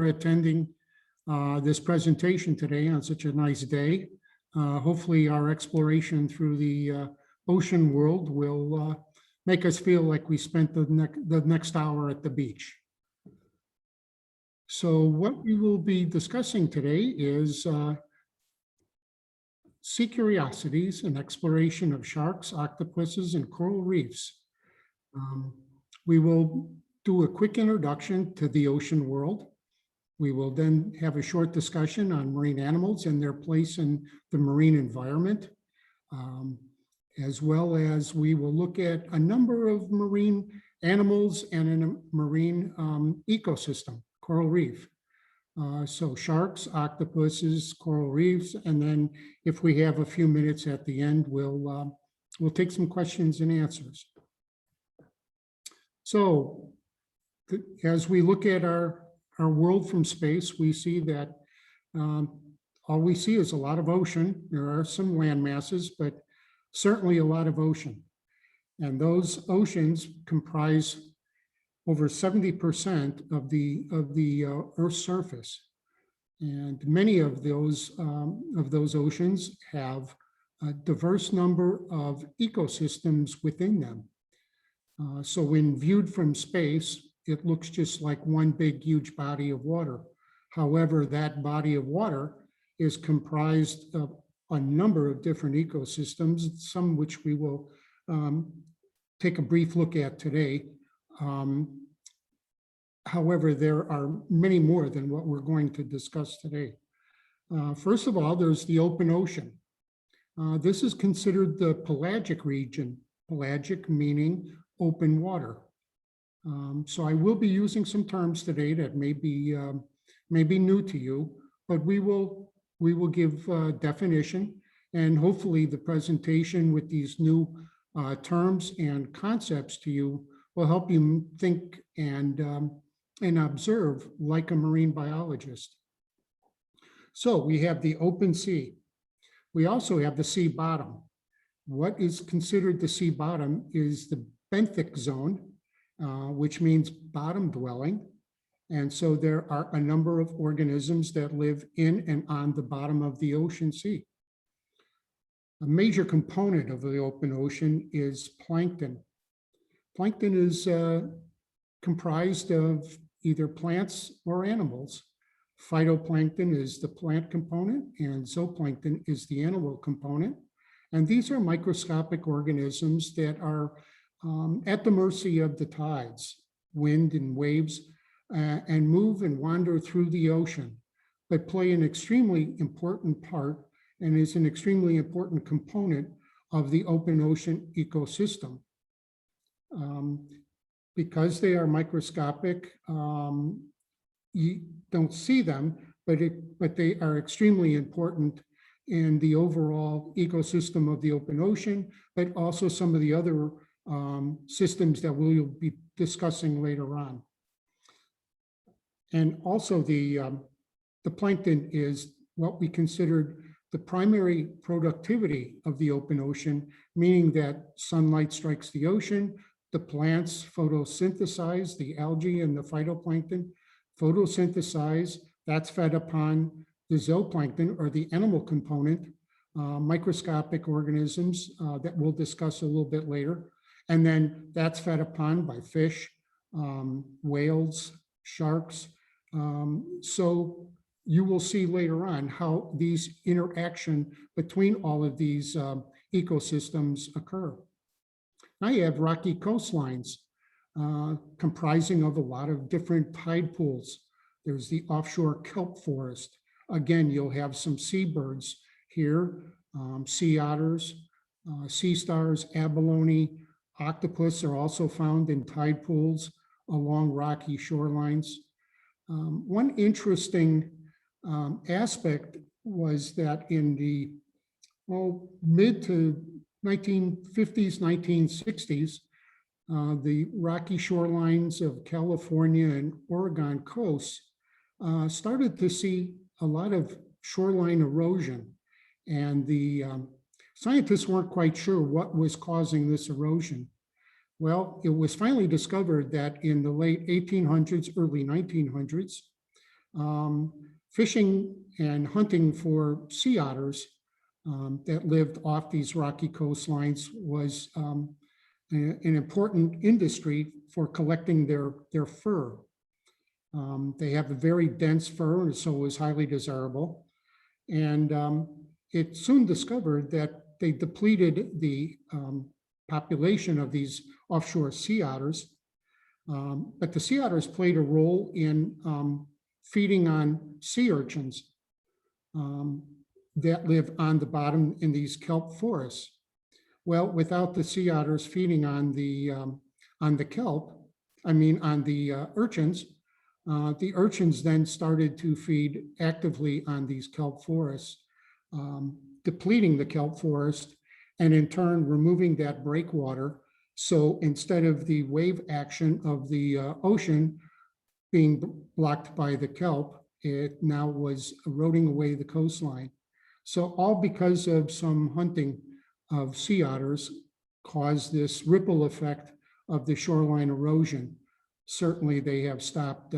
attending this presentation today on such a nice day. Hopefully our exploration through the ocean world will make us feel like we spent the next hour at the beach. So what we will be discussing today is sea curiosities and exploration of sharks, octopuses, and coral reefs. We will do a quick introduction to the ocean world. We will then have a short discussion on marine animals and their place in the marine environment, as well as we will look at a number of marine animals and in a marine ecosystem, coral reef. So sharks, octopuses, coral reefs, and then if we have a few minutes at the end, we'll take some questions and answers. So as we look at our world from space, we see that all we see is a lot of ocean. There are some land masses, but certainly a lot of ocean. And those oceans comprise over 70% of the Earth's surface. And many of those oceans have a diverse number of ecosystems within them. So when viewed from space, it looks just like one big, huge body of water. However, that body of water is comprised of a number of different ecosystems, some which we will take a brief look at today. However, there are many more than what we're going to discuss today. First of all, there's the open ocean. This is considered the pelagic region, pelagic meaning open water. So I will be using some terms today that may be new to you, but we will give definition, and hopefully the presentation with these new terms and concepts to you will help you think and observe like a marine biologist. So we have the open sea. We also have the sea bottom. What is considered the sea bottom is the benthic zone, which means bottom dwelling. And so there are a number of organisms that live in and on the bottom of the ocean sea. A major component of the open ocean is plankton. Plankton is comprised of either plants or animals. Phytoplankton is the plant component and zooplankton is the animal component. And these are microscopic organisms that are at the mercy of the tides, wind and waves, and move and wander through the ocean, but play an extremely important part and is an extremely important component of the open ocean ecosystem. Because they are microscopic, you don't see them, but they are extremely important in the overall ecosystem of the open ocean, but also some of the other systems that we'll be discussing later on. And also the plankton is what we considered the primary productivity of the open ocean, meaning that sunlight strikes the ocean, the plants photosynthesize, the algae and the phytoplankton photosynthesize, that's fed upon the zooplankton or the animal component, microscopic organisms that we'll discuss a little bit later. And then that's fed upon by fish, whales, sharks. So you will see later on how these interaction between all of these ecosystems occur. Now you have rocky coastlines comprising of a lot of different tide pools. There's the offshore kelp forest. Again, you'll have some seabirds here, sea otters, sea stars, abalone, octopus are also found in tide pools along rocky shorelines. One interesting aspect was that in the mid to 1950s, 1960s, the rocky shorelines of California and Oregon coasts started to see a lot of shoreline erosion. And the scientists weren't quite sure what was causing this erosion. Well, it was finally discovered that in the late 1800s, early 1900s, fishing and hunting for sea otters that lived off these rocky coastlines was an important industry for collecting their fur. They have a very dense fur, and so it was highly desirable. And it soon discovered that they depleted the population of these offshore sea otters. But the sea otters played a role in feeding on sea urchins that live on the bottom in these kelp forests. Well, without the sea otters feeding on the kelp, on the urchins then started to feed actively on these kelp forests, depleting the kelp forest, and in turn removing that breakwater. So instead of the wave action of the ocean being blocked by the kelp, it now was eroding away the coastline. So all because of some hunting of sea otters caused this ripple effect of the shoreline erosion. Certainly they have stopped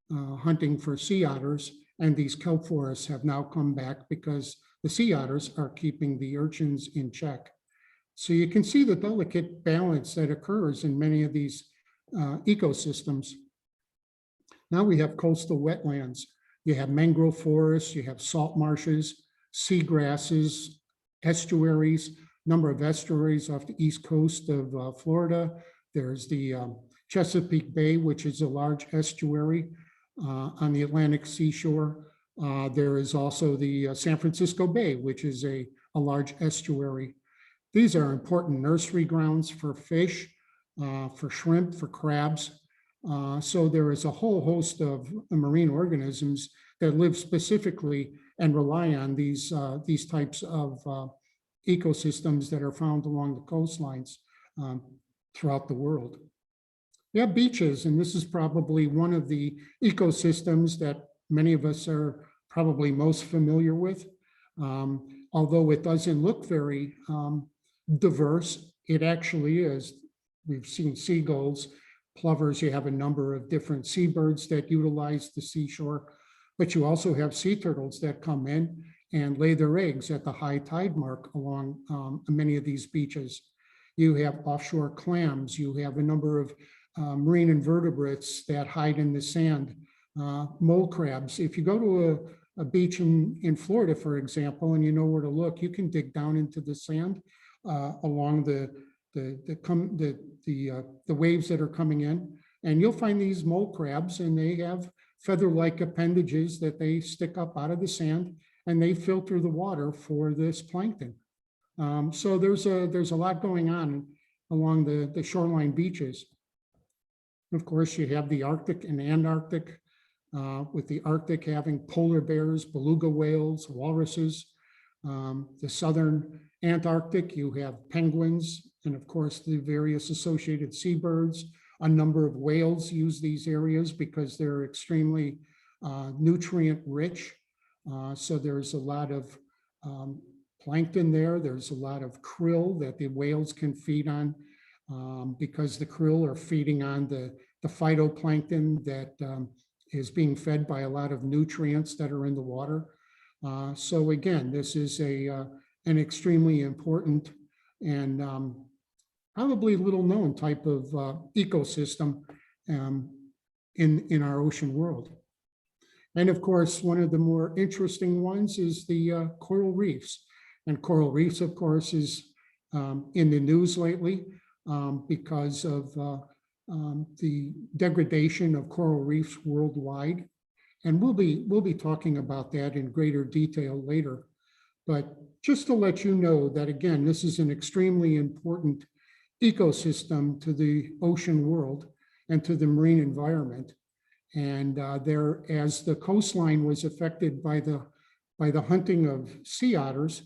hunting for sea otters, and these kelp forests have now come back because the sea otters are keeping the urchins in check. So you can see the delicate balance that occurs in many of these ecosystems. Now we have coastal wetlands. You have mangrove forests, you have salt marshes, seagrasses, estuaries, number of estuaries off the east coast of Florida. There's the Chesapeake Bay, which is a large estuary on the Atlantic seashore. There is also the San Francisco Bay, which is a large estuary. These are important nursery grounds for fish, for shrimp, for crabs. So there is a whole host of marine organisms that live specifically and rely on these types of ecosystems that are found along the coastlines throughout the world. We have beaches, and this is probably one of the ecosystems that many of us are probably most familiar with. Although it doesn't look very diverse, it actually is. We've seen seagulls, plovers, you have a number of different seabirds that utilize the seashore, but you also have sea turtles that come in and lay their eggs at the high tide mark along many of these beaches. You have offshore clams, you have a number of marine invertebrates that hide in the sand, mole crabs. If you go to a beach in Florida, for example, and you know where to look, you can dig down into the sand along the waves that are coming in, and you'll find these mole crabs, and they have feather-like appendages that they stick up out of the sand, and they filter the water for this plankton. So there's a lot going on along the shoreline beaches. Of course, you have the Arctic and Antarctic, with the Arctic having polar bears, beluga whales, walruses. The southern Antarctic, you have penguins, and of course, the various associated seabirds. A number of whales use these areas because they're extremely nutrient rich. So there's a lot of plankton there. There's a lot of krill that the whales can feed on because the krill are feeding on the phytoplankton that is being fed by a lot of nutrients that are in the water. So again, this is an extremely important and probably little known type of ecosystem in our ocean world. And of course, one of the more interesting ones is the coral reefs. And coral reefs, of course, is in the news lately because of the degradation of coral reefs worldwide. And we'll be talking about that in greater detail later. But just to let you know that, again, this is an extremely important ecosystem to the ocean world and to the marine environment. And as the coastline was affected by the hunting of sea otters,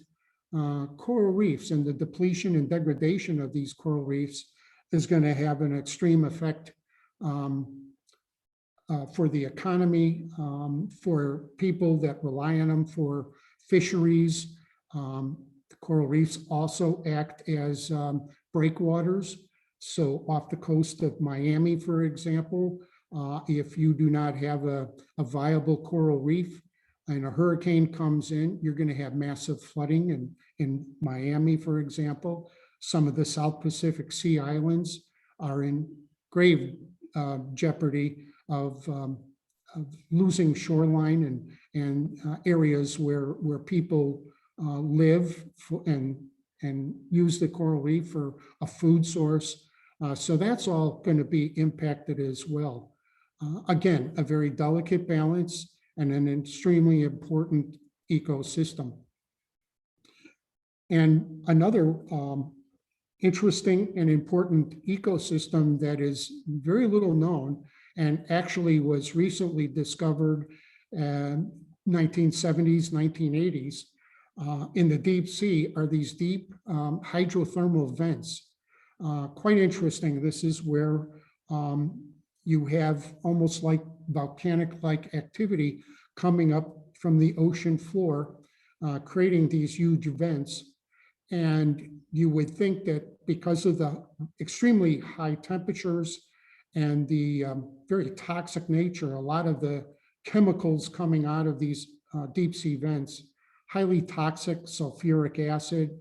coral reefs and the depletion and degradation of these coral reefs is going to have an extreme effect for the economy, for people that rely on them for fisheries. The coral reefs also act as breakwaters. So off the coast of Miami, for example, If you do not have a viable coral reef and a hurricane comes in, you're going to have massive flooding. And in Miami, for example, some of the South Pacific Sea islands are in grave jeopardy of losing shoreline and areas where people live and use the coral reef for a food source. So that's all going to be impacted as well. Again, a very delicate balance and an extremely important ecosystem. And another interesting and important ecosystem that is very little known and actually was recently discovered in 1970s, 1980s in the deep sea are these deep hydrothermal vents. Quite interesting. This is where you have almost like volcanic-like activity coming up from the ocean floor, creating these huge vents. And you would think that because of the extremely high temperatures and the very toxic nature, a lot of the chemicals coming out of these deep sea vents, highly toxic sulfuric acid,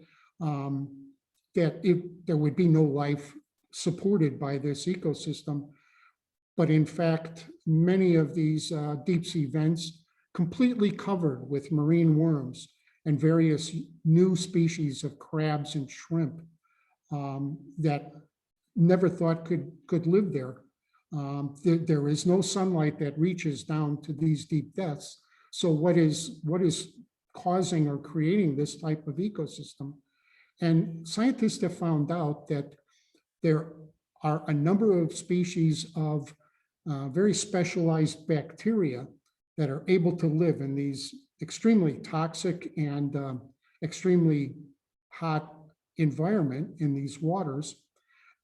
that there would be no life supported by this ecosystem. But in fact, many of these deep sea vents completely covered with marine worms and various new species of crabs and shrimp that never thought could live there. There is no sunlight that reaches down to these deep depths. So what is causing or creating this type of ecosystem? And scientists have found out that there are a number of species of very specialized bacteria that are able to live in these extremely toxic and extremely hot environment in these waters,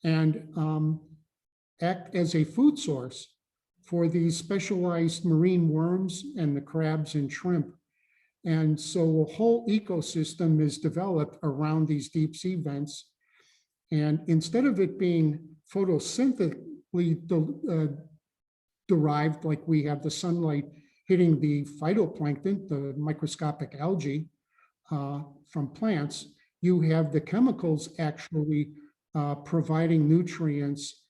and act as a food source for these specialized marine worms and the crabs and shrimp. And so a whole ecosystem is developed around these deep sea vents. And instead of it being photosynthetically derived, like we have the sunlight hitting the phytoplankton, the microscopic algae from plants, you have the chemicals actually providing nutrients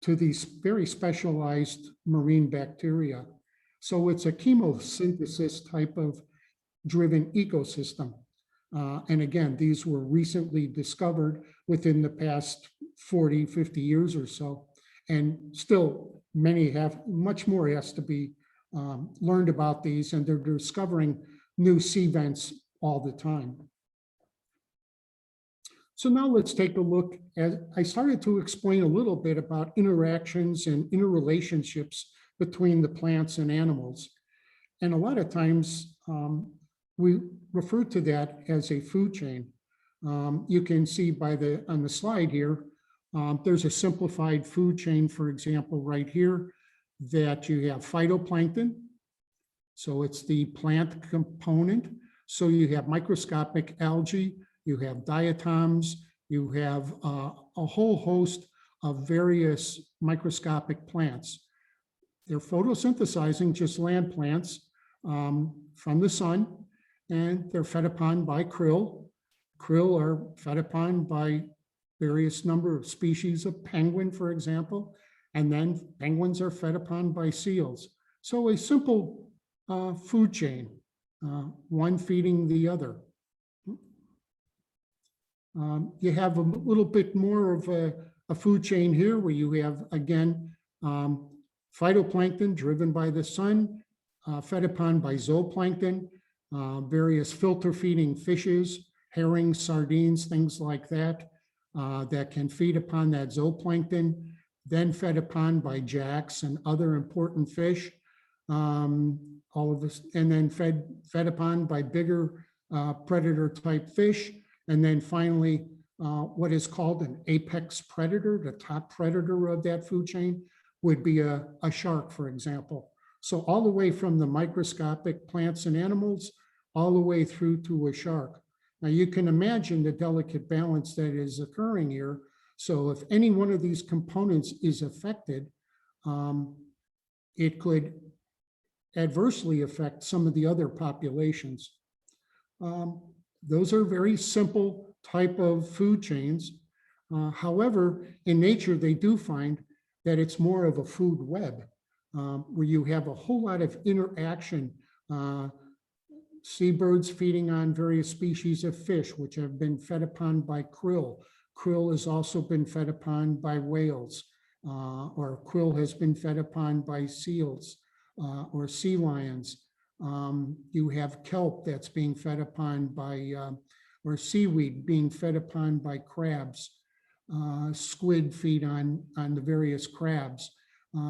to these very specialized marine bacteria. So it's a chemosynthesis type of driven ecosystem. And again, these were recently discovered within the past 40, 50 years or so. And still many have, much more has to be learned about these, and they're discovering new sea vents all the time. So now let's take a look at, I started to explain a little bit about interactions and interrelationships between the plants and animals. And a lot of times we refer to that as a food chain. You can see on the slide here, there's a simplified food chain, for example, right here, that you have phytoplankton. So it's the plant component. So you have microscopic algae, you have diatoms, you have a whole host of various microscopic plants. They're photosynthesizing just land plants from the sun, and they're fed upon by krill. Krill are fed upon by various number of species of penguin, for example, and then penguins are fed upon by seals. So a simple food chain, one feeding the other. You have a little bit more of a food chain here where you have, again, phytoplankton driven by the sun, fed upon by zooplankton, various filter feeding fishes, herring, sardines, things like that, that can feed upon that zooplankton, then fed upon by jacks and other important fish, all of this, and then fed upon by bigger predator type fish. And then finally, what is called an apex predator, the top predator of that food chain, would be a shark, for example. So all the way from the microscopic plants and animals, all the way through to a shark. Now you can imagine the delicate balance that is occurring here. So if any one of these components is affected, it could adversely affect some of the other populations. Those are very simple type of food chains. However, in nature, they do find that it's more of a food web, where you have a whole lot of interaction. Seabirds feeding on various species of fish, which have been fed upon by krill. Krill has also been fed upon by whales, or krill has been fed upon by seals or sea lions. You have kelp that's being fed upon by, or seaweed being fed upon by crabs. Squid feed on the various crabs.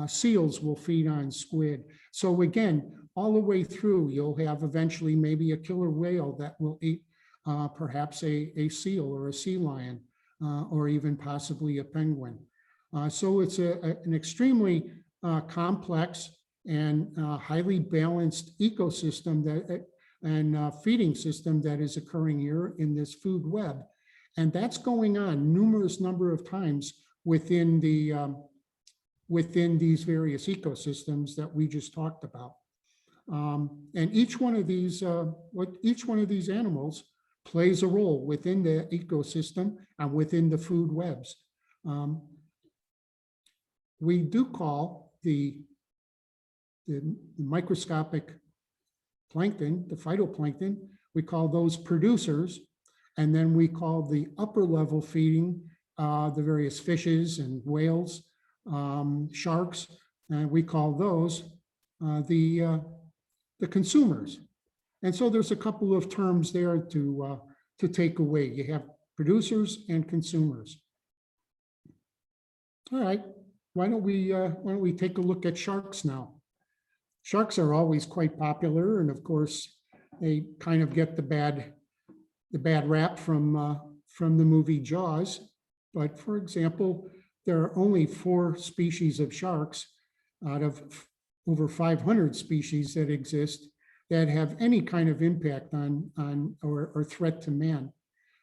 Seals will feed on squid. So again, all the way through, you'll have eventually maybe a killer whale that will eat perhaps a seal or a sea lion, or even possibly a penguin. So it's an extremely complex and highly balanced ecosystem that and feeding system that is occurring here in this food web. And that's going on numerous number of times within the within these various ecosystems that we just talked about. And each one of these animals plays a role within the ecosystem and within the food webs. We do call the microscopic plankton, the phytoplankton, we call those producers. And then we call the upper level feeding, the various fishes and whales, sharks, and we call those the consumers. And so there's a couple of terms there to take away. You have producers and consumers. All right, why don't we take a look at sharks now? Sharks are always quite popular, and of course, they kind of get the bad rap from the movie Jaws. But for example, there are only 4 species of sharks out of over 500 species that exist that have any kind of impact on or threat to man.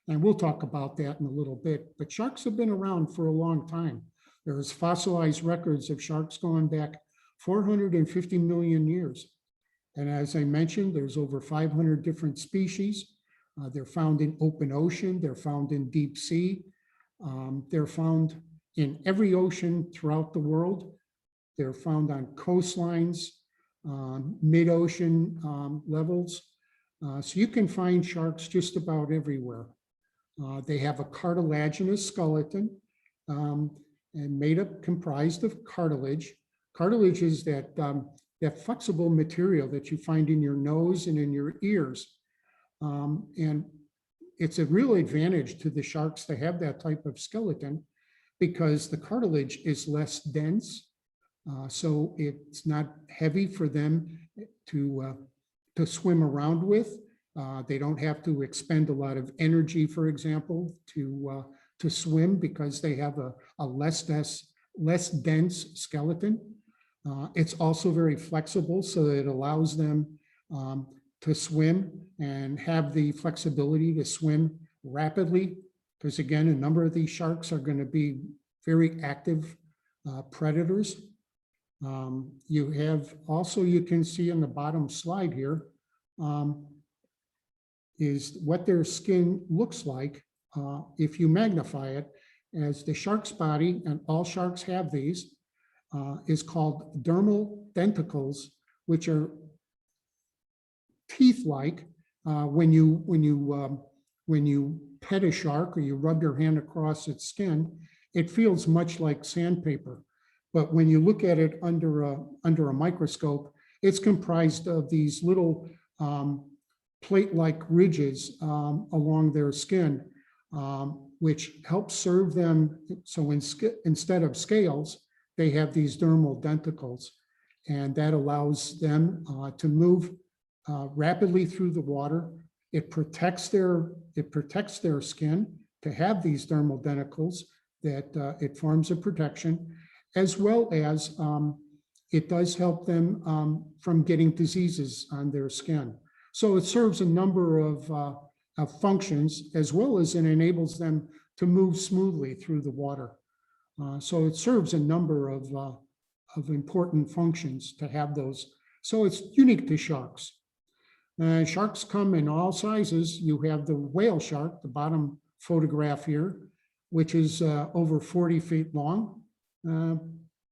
And we'll talk about that in a little bit. But sharks have been around for a long time. There's fossilized records of sharks going back 450 million years. And as I mentioned, there's over 500 different species. They're found in open ocean, they're found in deep sea, they're found in every ocean throughout the world. They're found on coastlines, mid-ocean levels. So you can find sharks just about everywhere. They have a cartilaginous skeleton and comprised of cartilage. Cartilage is that flexible material that you find in your nose and in your ears. And it's a real advantage to the sharks to have that type of skeleton because the cartilage is less dense. So it's not heavy for them to swim around with. They don't have to expend a lot of energy, for example, to swim because they have a less dense skeleton. It's also very flexible, so that it allows them to swim and have the flexibility to swim rapidly. Because again, a number of these sharks are going to be very active predators. You have also, you can see on the bottom slide here, is what their skin looks like if you magnify it, as the shark's body, and all sharks have these, is called dermal denticles, which are teeth-like. When you pet a shark or you rub your hand across its skin, it feels much like sandpaper. But when you look at it under a microscope, it's comprised of these little plate-like ridges along their skin, which help serve them. So instead of scales, they have these dermal denticles, and that allows them to move rapidly through the water. It protects their skin to have these dermal denticles, that it forms a protection, as well as it does help them from getting diseases on their skin. So it serves a number of functions, as well as it enables them to move smoothly through the water. So it serves a number important functions to have those. So it's unique to sharks. Sharks come in all sizes. You have the whale shark, the bottom photograph here, which is over 40 feet long,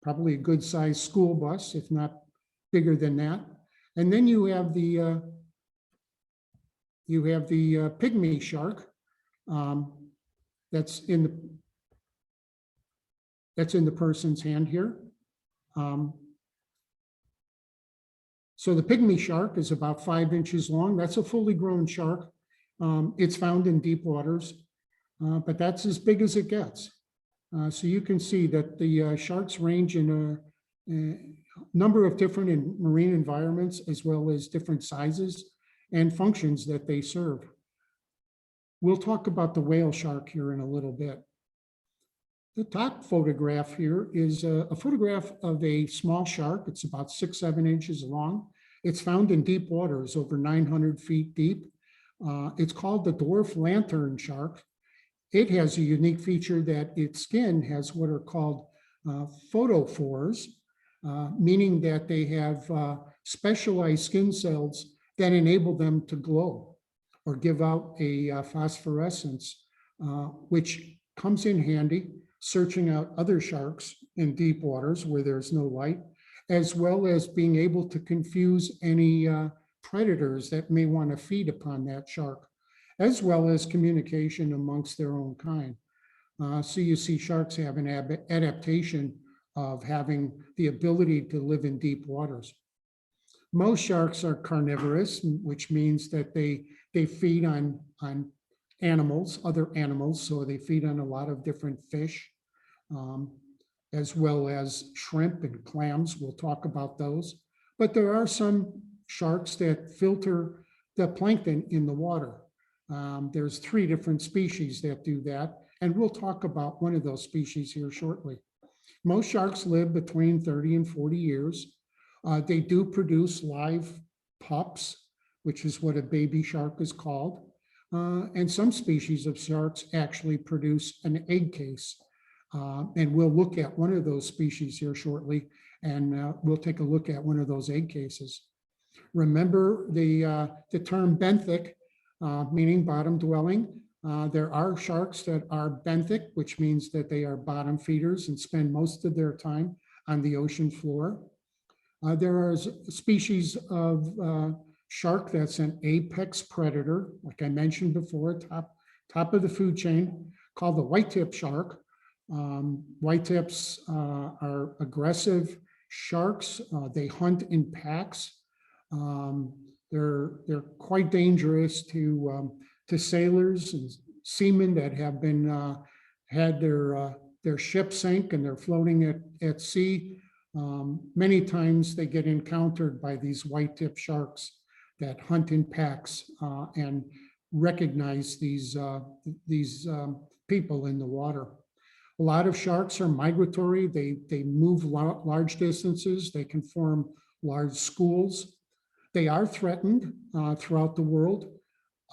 probably a good sized school bus, if not bigger than that. And then you have the pygmy shark that's in the person's hand here. So the pygmy shark is about 5 inches long. That's a fully grown shark. It's found in deep waters, but that's as big as it gets. So you can see that the sharks range in a number of different marine environments, as well as different sizes and functions that they serve. We'll talk about the whale shark here in a little bit. The top photograph here is a photograph of a small shark. It's about 6-7 inches long. It's found in deep waters, over 900 feet deep. It's called the dwarf lantern shark. It has a unique feature that its skin has what are called photophores, meaning that they have specialized skin cells that enable them to glow or give out a phosphorescence, which comes in handy searching out other sharks in deep waters where there's no light, as well as being able to confuse any predators that may want to feed upon that shark, as well as communication amongst their own kind. So you see sharks have an adaptation of having the ability to live in deep waters. Most sharks are carnivorous, which means that they feed on animals, other animals. So they feed on a lot of different fish, as well as shrimp and clams. We'll talk about those. But there are some sharks that filter the plankton in the water. There's 3 different species that do that. And we'll talk about one of those species here shortly. Most sharks live between 30 and 40 years. They do produce live pups, which is what a baby shark is called. And some species of sharks actually produce an egg case. And we'll look at one of those species here shortly, and we'll take a look at one of those egg cases. Remember the term benthic, meaning bottom dwelling. There are sharks that are benthic, which means that they are bottom feeders and spend most of their time on the ocean floor. There are species of shark that's an apex predator, like I mentioned before, top of the food chain, called the white-tip shark. White-tips are aggressive sharks. They hunt in packs. They're quite dangerous to sailors and seamen that have been had their ship sink and they're floating at sea. Many times they get encountered by these white-tip sharks that hunt in packs and recognize these people in the water. A lot of sharks are migratory. They move large distances. They can form large schools. They are threatened throughout the world.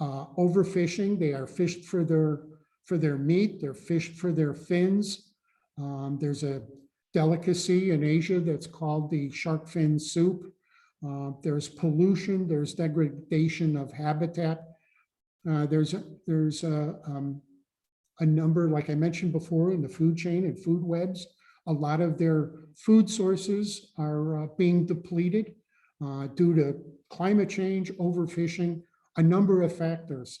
Overfishing, they are fished for their meat. They're fished for their fins. There's a delicacy in Asia that's called the shark fin soup. There's pollution, there's degradation of habitat. There's a number, like I mentioned before, in the food chain and food webs. A lot of their food sources are being depleted due to climate change, overfishing, a number of factors.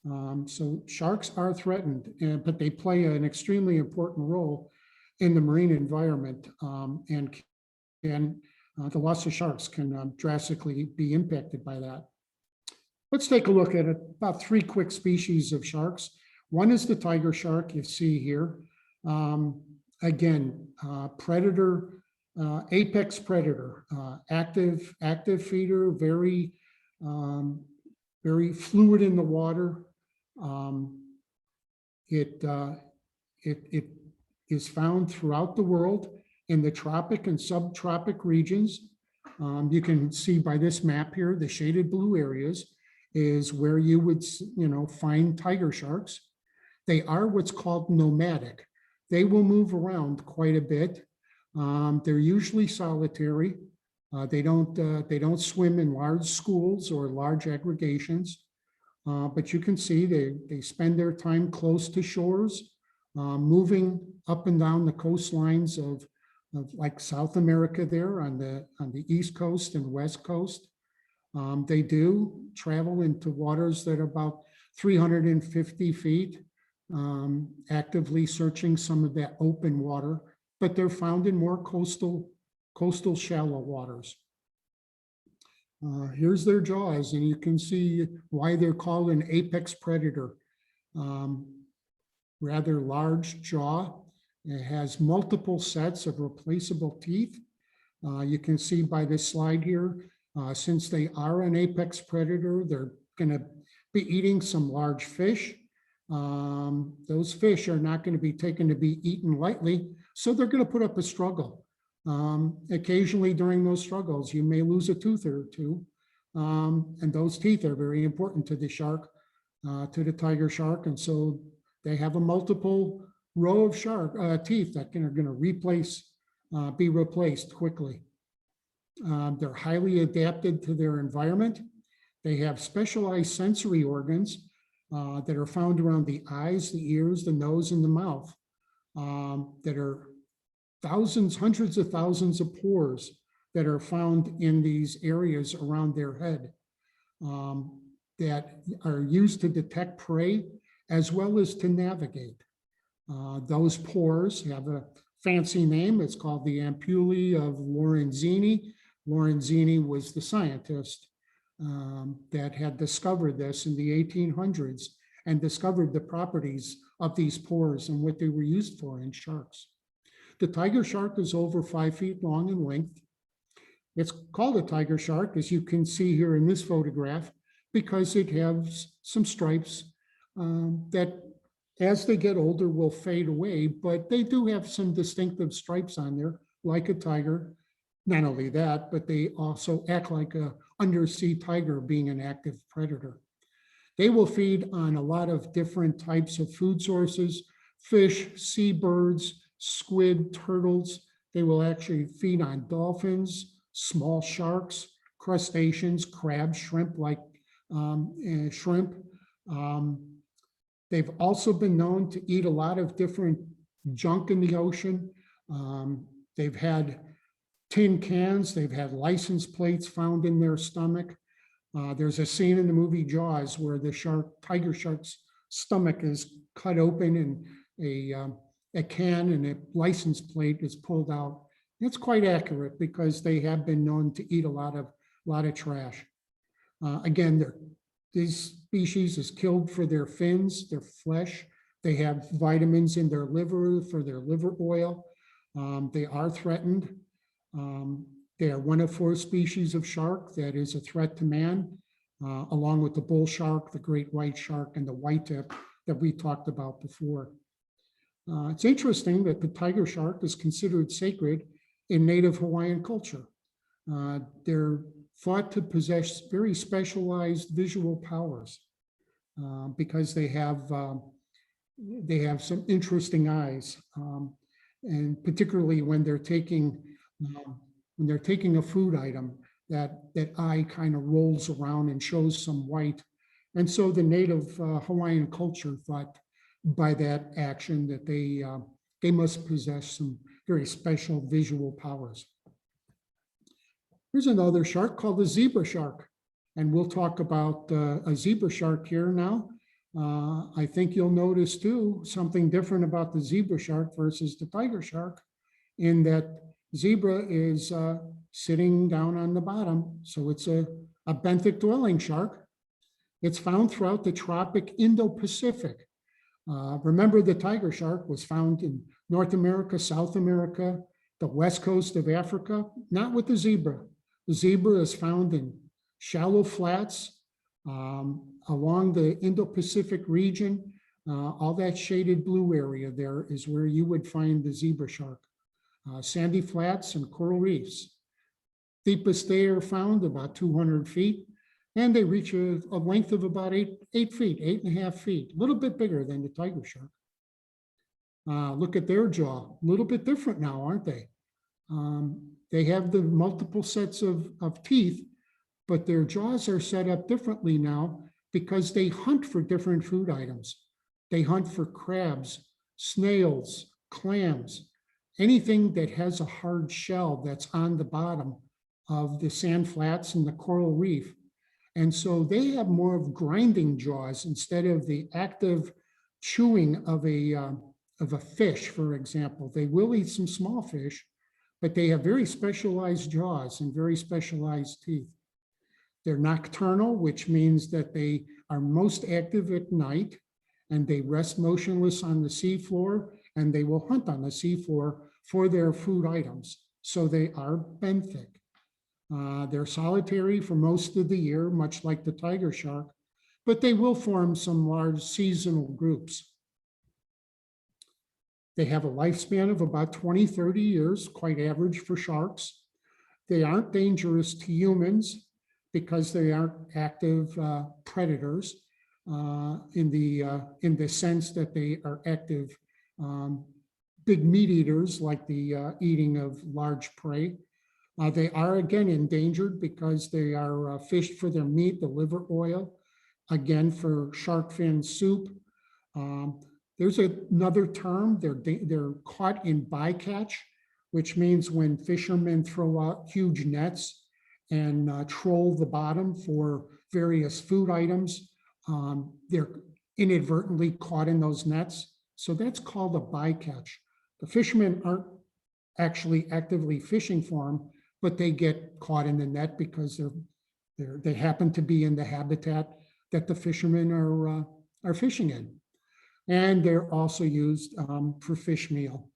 So sharks are threatened, but they play an extremely important role in the marine environment, and the loss of sharks can drastically be impacted by that. Let's take a look at about 3 quick species of sharks. One is the tiger shark you see here. Again, predator, apex predator, active feeder, very fluid in the water. It is found throughout the world in the tropic and subtropic regions. You can see by this map here, the shaded blue areas is where you would, find tiger sharks. They are what's called nomadic. They will move around quite a bit. They're usually solitary. They don't swim in large schools or large aggregations. But you can see they spend their time close to shores, moving up and down the coastlines of like South America there on the East Coast and West Coast. They do travel into waters that are about 350 feet, actively searching some of that open water, but they're found in more coastal shallow waters. Here's their jaws, and you can see why they're called an apex predator. Rather large jaw. It has multiple sets of replaceable teeth. You can see by this slide here, since they are an apex predator, they're going to be eating some large fish. Those fish are not going to be taken to be eaten lightly, so they're going to put up a struggle. Occasionally during those struggles, you may lose a tooth or two, and those teeth are very important to the shark, to the tiger shark, and so they have a multiple row of shark teeth that are going to be replaced quickly. They're highly adapted to their environment. They have specialized sensory organs that are found around the eyes, the ears, the nose, and the mouth that are thousands, hundreds of thousands of pores that are found in these areas around their head that are used to detect prey as well as to navigate. Those pores have a fancy name. It's called the ampullae of Lorenzini. Lorenzini was the scientist that had discovered this in the 1800s and discovered the properties of these pores and what they were used for in sharks. The tiger shark is over 5 feet long in length. It's called a tiger shark, as you can see here in this photograph, because it has some stripes that as they get older will fade away, but they do have some distinctive stripes on there, like a tiger. Not only that, but they also act like an undersea tiger, being an active predator. They will feed on a lot of different types of food sources: fish, seabirds, squid, turtles. They will actually feed on dolphins, small sharks, crustaceans, crabs, shrimp, shrimp. They've also been known to eat a lot of different junk in the ocean. They've had tin cans, they've had license plates found in their stomach. There's a scene in the movie Jaws where the tiger shark's stomach is cut open and a can and a license plate is pulled out. It's quite accurate because they have been known to eat a lot of trash. Again, this species is killed for their fins, their flesh. They have vitamins in their liver for their liver oil. They are threatened. They are one of 4 species of shark that is a threat to man, along with the bull shark, the great white shark, and the white-tip that we talked about before. It's interesting that the tiger shark is considered sacred in native Hawaiian culture. They're thought to possess very specialized visual powers because they have some interesting eyes, and particularly when they're taking a food item, that eye kind of rolls around and shows some white. And so the native Hawaiian culture thought by that action that they must possess some very special visual powers. Here's another shark called the zebra shark. And we'll talk about a zebra shark here now. I think you'll notice too, something different about the zebra shark versus the tiger shark, in that zebra is sitting down on the bottom. So it's a benthic dwelling shark. It's found throughout the tropic Indo-Pacific. Remember, the tiger shark was found in North America, South America, the west coast of Africa, not with the zebra. The zebra is found in shallow flats along the Indo-Pacific region. All that shaded blue area there is where you would find the zebra shark. Sandy flats and coral reefs. Deepest they are found about 200 feet, and they reach a length of about 8 feet, 8.5 feet, a little bit bigger than the tiger shark. Look at their jaw, a little bit different now, aren't they? They have the multiple sets of teeth, but their jaws are set up differently now because they hunt for different food items. They hunt for crabs, snails, clams, anything that has a hard shell that's on the bottom of the sand flats and the coral reef. And so they have more of grinding jaws instead of the active chewing of a fish, for example. They will eat some small fish, but they have very specialized jaws and very specialized teeth. They're nocturnal, which means that they are most active at night, and they rest motionless on the seafloor, and they will hunt on the seafloor for their food items. So they are benthic. They're solitary for most of the year, much like the tiger shark, but they will form some large seasonal groups. They have a lifespan of about 20, 30 years, quite average for sharks. They aren't dangerous to humans because they aren't active predators in the sense that they are active big meat eaters, like the eating of large prey. They are again endangered because they are fished for their meat, the liver oil, again for shark fin soup. There's another term, they're caught in bycatch, which means when fishermen throw out huge nets and troll the bottom for various food items, they're inadvertently caught in those nets. So that's called a bycatch. The fishermen aren't actually actively fishing for them, but they get caught in the net because they happen to be in the habitat that the fishermen are fishing in. And they're also used for fish meal.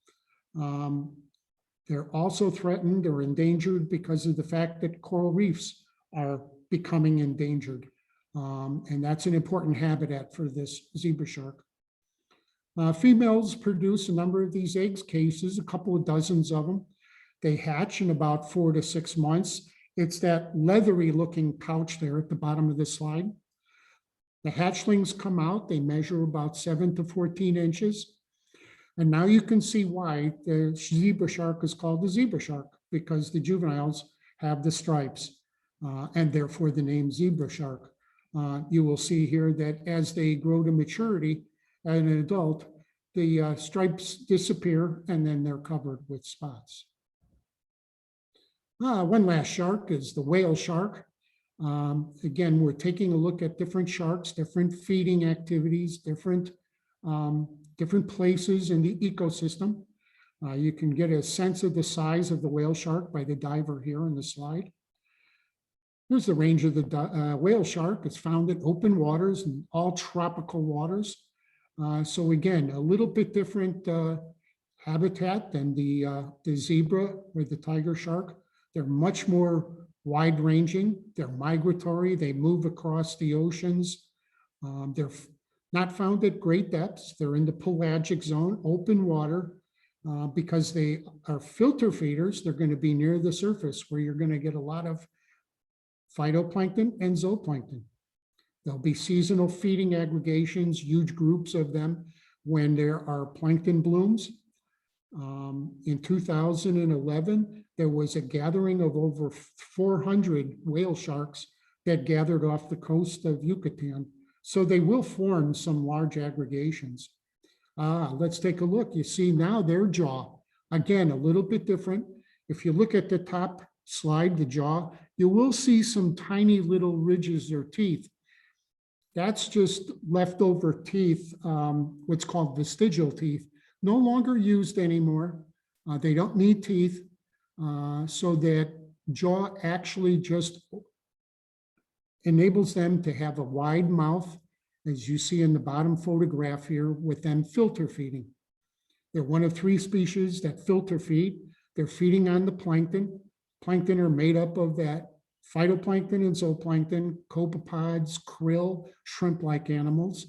They're also threatened or endangered because of the fact that coral reefs are becoming endangered. And that's an important habitat for this zebra shark. Females produce a number of these egg cases, a couple of dozens of them. They hatch in about 4 to 6 months. It's that leathery looking pouch there at the bottom of the slide. The hatchlings come out, they measure about 7 to 14 inches. And now you can see why the zebra shark is called the zebra shark, because the juveniles have the stripes and therefore the name zebra shark. You will see here that as they grow to maturity as an adult, the stripes disappear and then they're covered with spots. One last shark is the whale shark. Again, we're taking a look at different sharks, different feeding activities, different places in the ecosystem. You can get a sense of the size of the whale shark by the diver here on the slide. Here's the range of the whale shark. It's found in open waters and all tropical waters. So again, a little bit different habitat than the zebra or the tiger shark. They're much more wide-ranging, they're migratory, they move across the oceans. They're not found at great depths. They're in the pelagic zone, open water, because they are filter feeders. They're going to be near the surface where you're going to get a lot of phytoplankton and zooplankton. There'll be seasonal feeding aggregations, huge groups of them when there are plankton blooms. In 2011, there was a gathering of over 400 whale sharks that gathered off the coast of Yucatan. So they will form some large aggregations. Let's take a look. You see now their jaw, again, a little bit different. If you look at the top slide, the jaw, you will see some tiny little ridges or teeth. That's just leftover teeth, what's called vestigial teeth, no longer used anymore. They don't need teeth, so that jaw actually just enables them to have a wide mouth, as you see in the bottom photograph here, with them filter feeding. They're one of 3 species that filter feed. They're feeding on the plankton. Plankton are made up of that phytoplankton and zooplankton, copepods, krill, shrimp-like animals,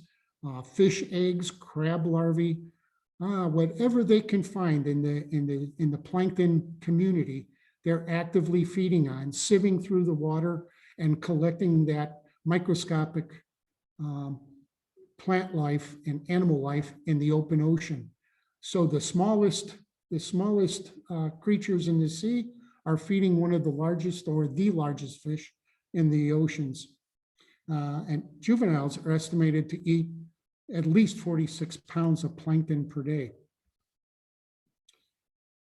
fish eggs, crab larvae, whatever they can find in the plankton community, they're actively feeding on, sieving through the water and collecting that microscopic plant life and animal life in the open ocean. So the smallest the smallest creatures in the sea are feeding one of the largest or the largest fish in the oceans. And juveniles are estimated to eat at least 46 pounds of plankton per day.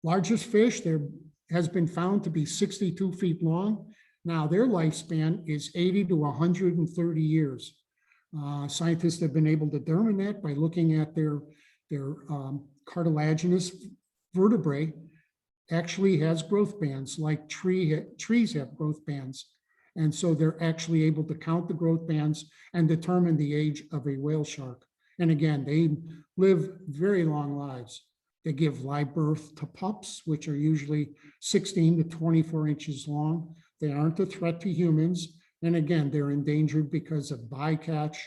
Largest fish there has been found to be 62 feet long. Now their lifespan is 80 to 130 years. Scientists have been able to determine that by looking at their cartilaginous vertebrae actually has growth bands like trees have growth bands. And so they're actually able to count the growth bands and determine the age of a whale shark. And again, they live very long lives. They give live birth to pups, which are usually 16 to 24 inches long. They aren't a threat to humans. And again, they're endangered because of bycatch,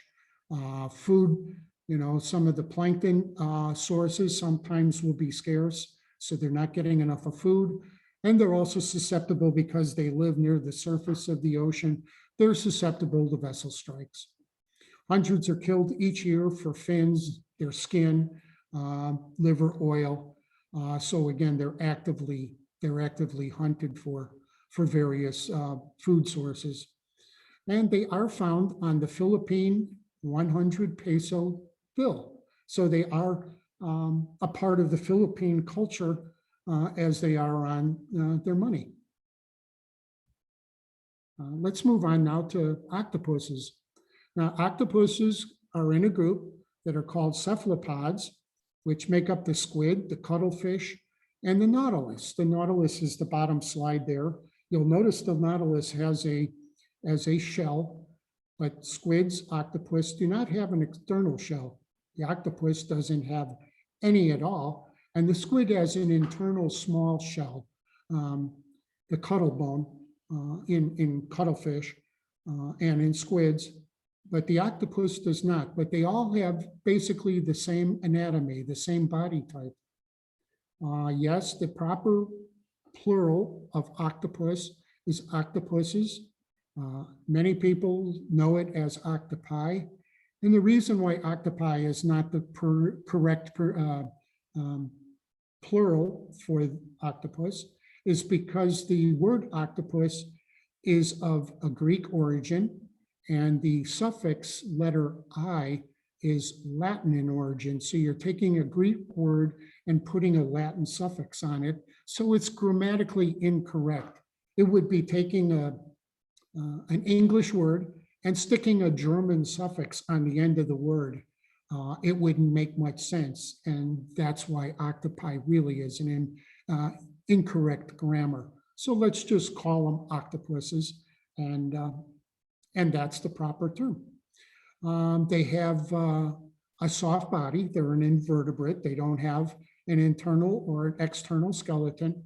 food. You know, some of the plankton sources sometimes will be scarce, so they're not getting enough of food. And they're also susceptible because they live near the surface of the ocean. They're susceptible to vessel strikes. Hundreds are killed each year for fins, their skin, liver oil. So again, they're actively hunted for various food sources. And they are found on the Philippine 100 peso bill. So they are a part of the Philippine culture as they are on their money. Let's move on now to octopuses. Now, octopuses are in a group that are called cephalopods, which make up the squid, the cuttlefish, and the nautilus. The nautilus is the bottom slide there. You'll notice the nautilus has a shell, but squids, octopus do not have an external shell. The octopus doesn't have any at all. And the squid has an internal small shell, the cuttlebone in cuttlefish and in squids, but the octopus does not. But they all have basically the same anatomy, the same body type. Yes, the proper plural of octopus is octopuses. Many people know it as octopi. And the reason why octopi is not the correct plural for octopus is because the word octopus is of a Greek origin, and the suffix letter I is Latin in origin. So you're taking a Greek word and putting a Latin suffix on it. So it's grammatically incorrect. It would be taking an English word and sticking a German suffix on the end of the word. It wouldn't make much sense. And that's why octopi really is an incorrect grammar. So let's just call them octopuses, and that's the proper term. They have a soft body. They're an invertebrate. They don't have an internal or an external skeleton.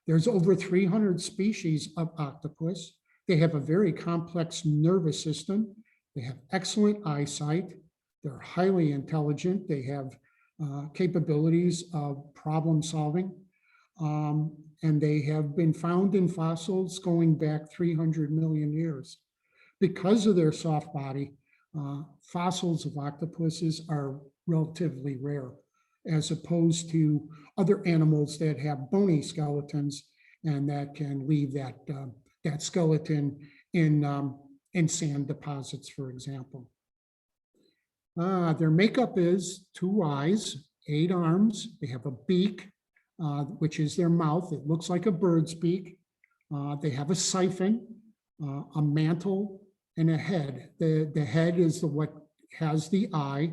There's over 300 species of octopus. They have a very complex nervous system. They have excellent eyesight. They're highly intelligent. They have capabilities of problem solving. And they have been found in fossils going back 300 million years. Because of their soft body, fossils of octopuses are relatively rare, as opposed to other animals that have bony skeletons and that can leave that skeleton in sand deposits, for example. Their makeup is 2 eyes, 8 arms. They have a beak, which is their mouth. It looks like a bird's beak. They have a siphon, a mantle, and a head. The head is what has the eye.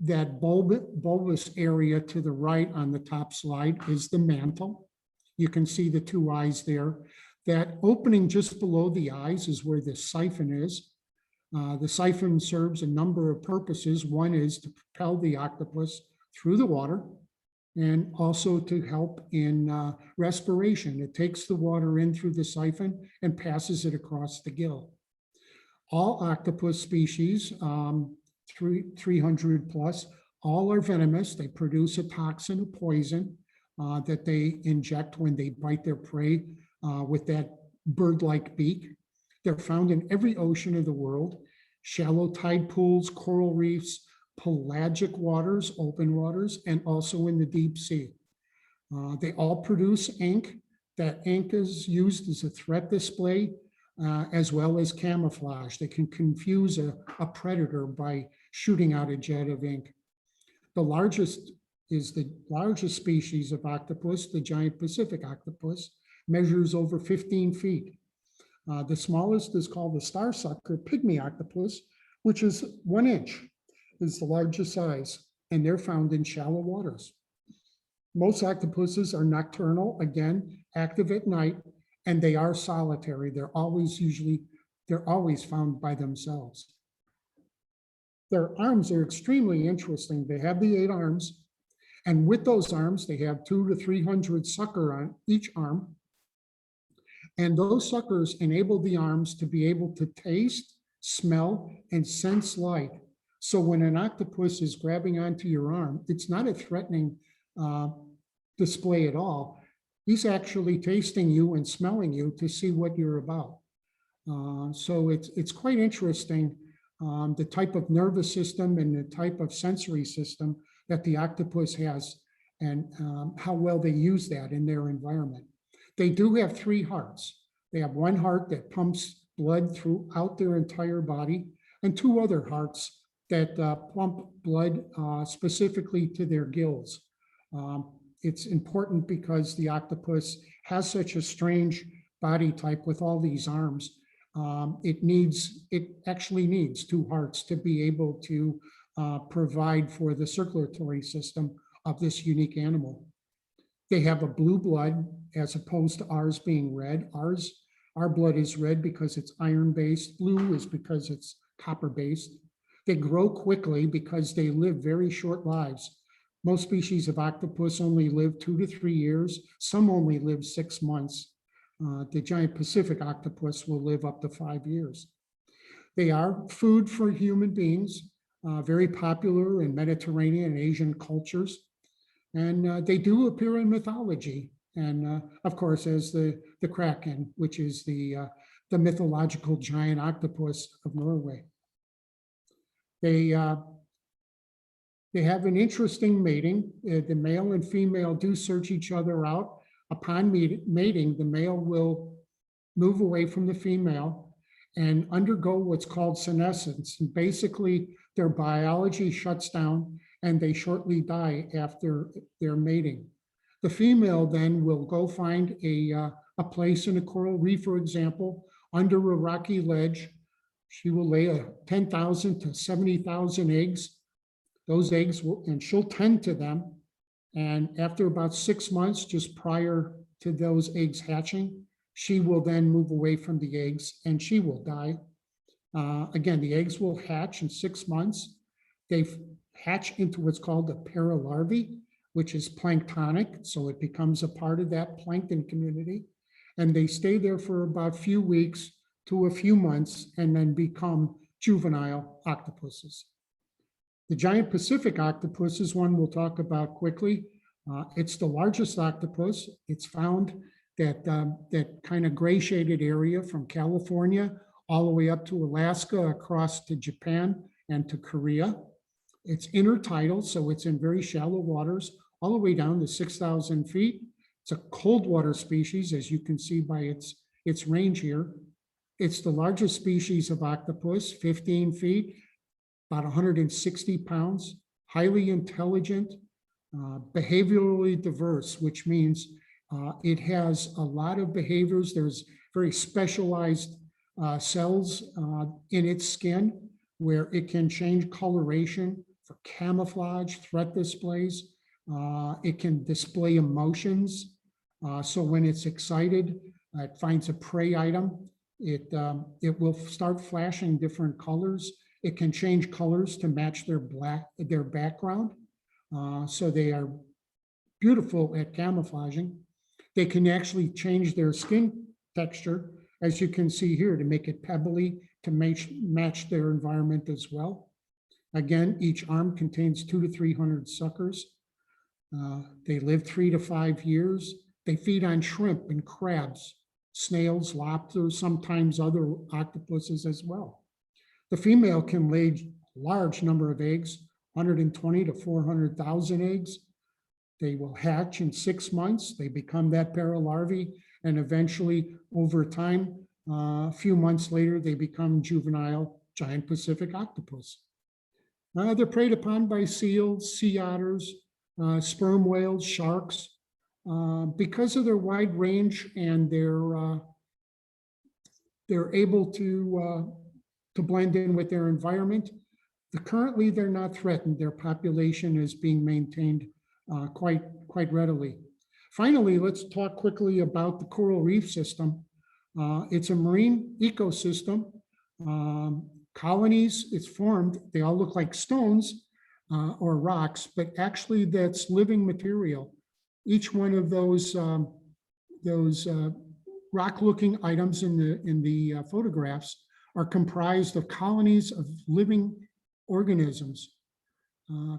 That bulbous area to the right on the top slide is the mantle. You can see the 2 eyes there. That opening just below the eyes is where the siphon is. The siphon serves a number of purposes. One is to propel the octopus through the water, and also to help in respiration. It takes the water in through the siphon and passes it across the gill. All octopus species, 300 plus, all are venomous. They produce a toxin, a poison that they inject when they bite their prey with that bird-like beak. They're found in every ocean of the world: shallow tide pools, coral reefs, pelagic waters, open waters, and also in the deep sea. They all produce ink. That ink is used as a threat display as well as camouflage. They can confuse a predator by shooting out a jet of ink. The largest is the largest species of octopus, the giant Pacific octopus, measures over 15 feet. The smallest is called the starsucker pygmy octopus, which is 1 inch, is the largest size, and they're found in shallow waters. Most octopuses are nocturnal, again, active at night, and they are solitary. They're always found by themselves. Their arms are extremely interesting. They have the 8 arms, and with those arms, they have 200 to 300 sucker on each arm. And those suckers enable the arms to be able to taste, smell, and sense light. So when an octopus is grabbing onto your arm, it's not a threatening display at all. He's actually tasting you and smelling you to see what you're about. So it's quite interesting, the type of nervous system and the type of sensory system that the octopus has, and how well they use that in their environment. They do have 3 hearts. They have 1 heart that pumps blood throughout their entire body, and 2 other hearts that pump blood specifically to their gills. It's important because the octopus has such a strange body type with all these arms. It actually needs 2 hearts to be able to provide for the circulatory system of this unique animal. They have a blue blood as opposed to ours being red. Our blood is red because it's iron-based. Blue is because it's copper-based. They grow quickly because they live very short lives. Most species of octopus only live 2 to 3 years. Some only live 6 months. The giant Pacific octopus will live up to 5 years. They are food for human beings, very popular in Mediterranean and Asian cultures. And they do appear in mythology. And of course, as the Kraken, which is the mythological giant octopus of Norway. They have an interesting mating. The male and female do search each other out. Upon mating, the male will move away from the female and undergo what's called senescence. And basically, their biology shuts down and they shortly die after their mating. The female then will go find a place in a coral reef, for example, under a rocky ledge. She will lay 10,000 to 70,000 eggs. Those eggs and she'll tend to them. And after about 6 months, just prior to those eggs hatching, she will then move away from the eggs and she will die. Again, the eggs will hatch in 6 months. They hatch into what's called a paralarvae, which is planktonic. So it becomes a part of that plankton community. And they stay there for about a few weeks to a few months and then become juvenile octopuses. The giant Pacific octopus is one we'll talk about quickly. It's the largest octopus. It's found that kind of gray shaded area from California all the way up to Alaska, across to Japan and to Korea. It's intertidal, so it's in very shallow waters, all the way down to 6,000 feet. It's a cold water species, as you can see by its range here. It's the largest species of octopus, 15 feet, about 160 pounds, highly intelligent, behaviorally diverse, which means it has a lot of behaviors. There's very specialized cells in its skin where it can change coloration for camouflage, threat displays. It can display emotions. So when it's excited, it finds a prey item. It will start flashing different colors. It can change colors to match their background. So they are beautiful at camouflaging. They can actually change their skin texture, as you can see here, to make it pebbly, to match their environment as well. Again, each arm contains 200 to 300 suckers. They live 3 to 5 years. They feed on shrimp and crabs, snails, lobsters, sometimes other octopuses as well. The female can lay large number of eggs, 120 to 400,000 eggs. They will hatch in 6 months. They become that pair of larvae, and eventually, over time, a few months later, they become juvenile giant Pacific octopus. They're preyed upon by seals, sea otters, sperm whales, sharks. Because of their wide range and they're able to blend in with their environment. Currently, they're not threatened. Their population is being maintained quite readily. Finally, let's talk quickly about the coral reef system. It's a marine ecosystem. Colonies, it's formed, they all look like stones or rocks, but actually that's living material. Each one of those rock-looking items in the photographs are comprised of colonies of living organisms.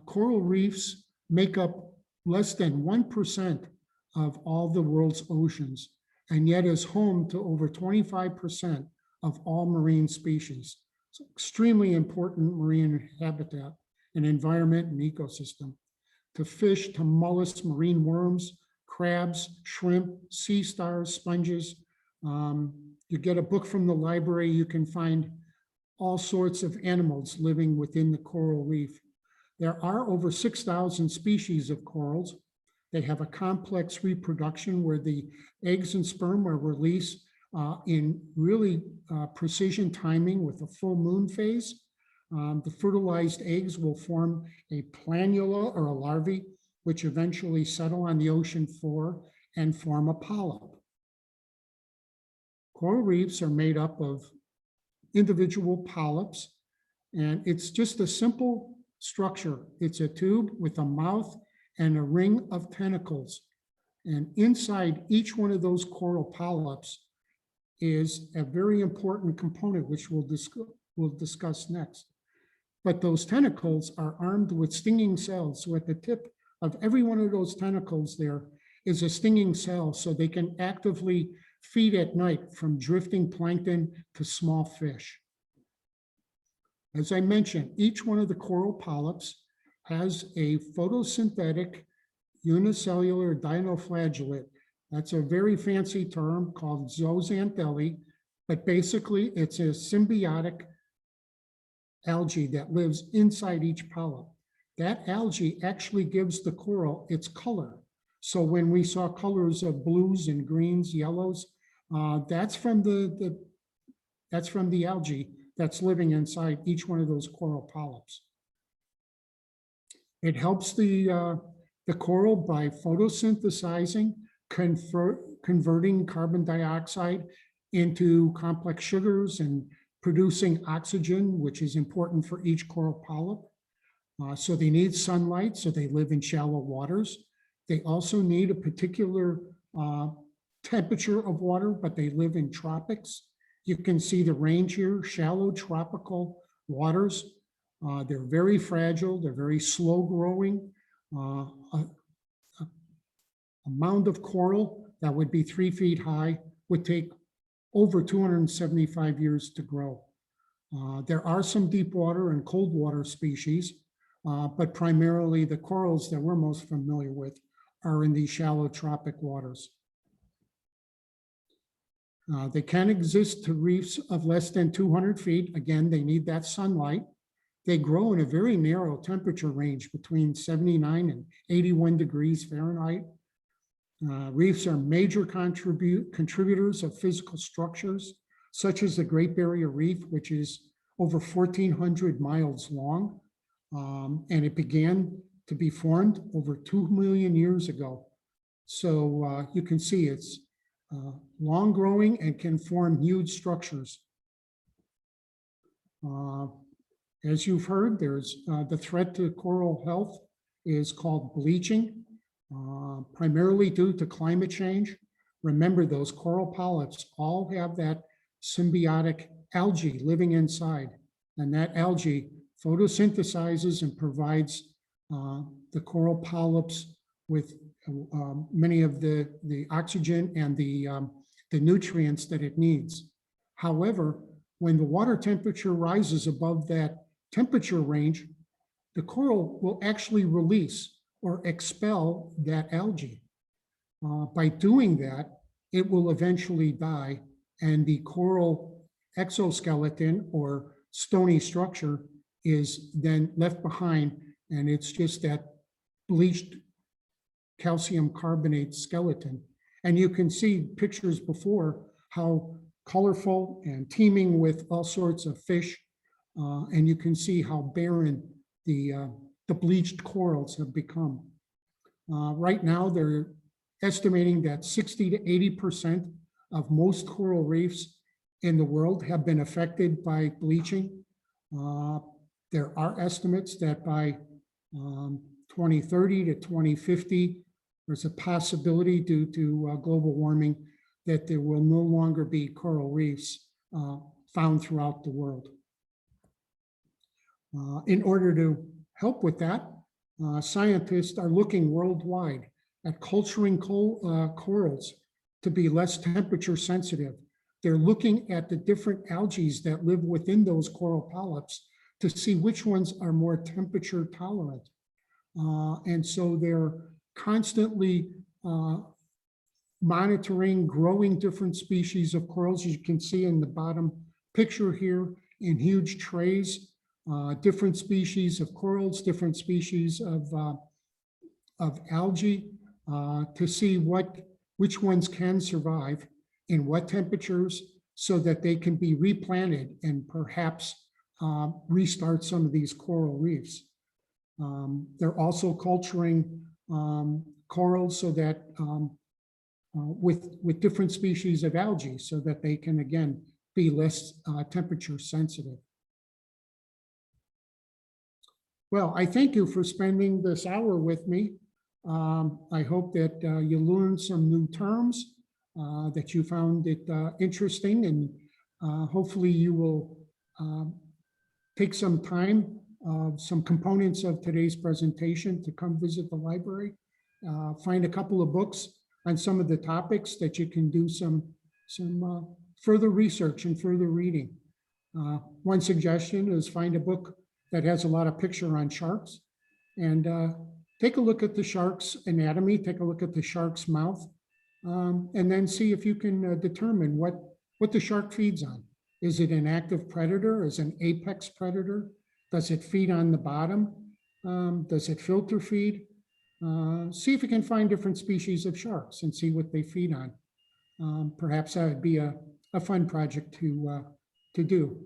Coral reefs make up less than 1% of all the world's oceans, and yet is home to over 25% of all marine species. It's extremely important marine habitat and environment and ecosystem. To fish, to mollusks, marine worms, crabs, shrimp, sea stars, sponges. You get a book from the library, you can find all sorts of animals living within the coral reef. There are over 6,000 species of corals. They have a complex reproduction where the eggs and sperm are released in really precision timing with a full moon phase. The fertilized eggs will form a planula or a larvae, which eventually settle on the ocean floor and form a polyp. Coral reefs are made up of individual polyps, and it's just a simple structure. It's a tube with a mouth and a ring of tentacles. And inside each one of those coral polyps is a very important component, which we'll discuss next. But those tentacles are armed with stinging cells. So at the tip of every one of those tentacles there is a stinging cell, so they can actively feed at night, from drifting plankton to small fish. As I mentioned, each one of the coral polyps has a photosynthetic unicellular dinoflagellate. That's a very fancy term called zooxanthellae, but basically it's a symbiotic algae that lives inside each polyp. That algae actually gives the coral its color. So when we saw colors of blues and greens, yellows, that's from the algae that's living inside each one of those coral polyps. It helps the coral by photosynthesizing, converting carbon dioxide into complex sugars and producing oxygen, which is important for each coral polyp. So they need sunlight, so they live in shallow waters. They also need a particular temperature of water, but they live in tropics. You can see the range here, shallow tropical waters. They're very fragile, they're very slow growing. A mound of coral that would be 3 feet high would take over 275 years to grow. There are some deep water and cold water species, but primarily the corals that we're most familiar with are in these shallow tropic waters. They can exist to reefs of less than 200 feet. Again, they need that sunlight. They grow in a very narrow temperature range between 79 and 81 degrees Fahrenheit. Reefs are major contributors of physical structures, such as the Great Barrier Reef, which is over 1,400 miles long. And it began to be formed over 2 million years ago. So you can see it's long growing and can form huge structures. As you've heard, there's the threat to coral health is called bleaching, primarily due to climate change. Remember, those coral polyps all have that symbiotic algae living inside, and that algae photosynthesizes and provides the coral polyps with many of the oxygen and the nutrients that it needs. However, when the water temperature rises above that temperature range, the coral will actually release or expel that algae. By doing that, it will eventually die, and the coral exoskeleton or stony structure is then left behind, and it's just that bleached calcium carbonate skeleton. And you can see pictures before how colorful and teeming with all sorts of fish, and you can see how barren the bleached corals have become. Right now, they're estimating that 60 to 80% of most coral reefs in the world have been affected by bleaching. There are estimates that by 2030 to 2050, there's a possibility due to global warming that there will no longer be coral reefs found throughout the world. In order to help with that, scientists are looking worldwide at culturing corals to be less temperature sensitive. They're looking at the different algae that live within those coral polyps to see which ones are more temperature tolerant. And so they're constantly monitoring growing different species of corals. As you can see in the bottom picture here, in huge trays, different species of corals, different species of algae, to see which ones can survive in what temperatures, so that they can be replanted and perhaps restart some of these coral reefs. They're also culturing corals so that with different species of algae, so that they can again be less temperature sensitive. Well, I thank you for spending this hour with me. I hope that you learned some new terms, that you found it interesting, and hopefully you will take some time, some components of today's presentation to come visit the library, find a couple of books on some of the topics that you can do some further research and further reading. One suggestion is find a book that has a lot of picture on sharks, and take a look at the shark's anatomy, take a look at the shark's mouth, and then see if you can determine what the shark feeds on. Is it an active predator? Is it an apex predator? Does it feed on the bottom? Does it filter feed? See if you can find different species of sharks and see what they feed on. Perhaps that would be a fun project to do.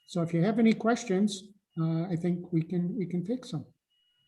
So if you have any questions, I think we can take some.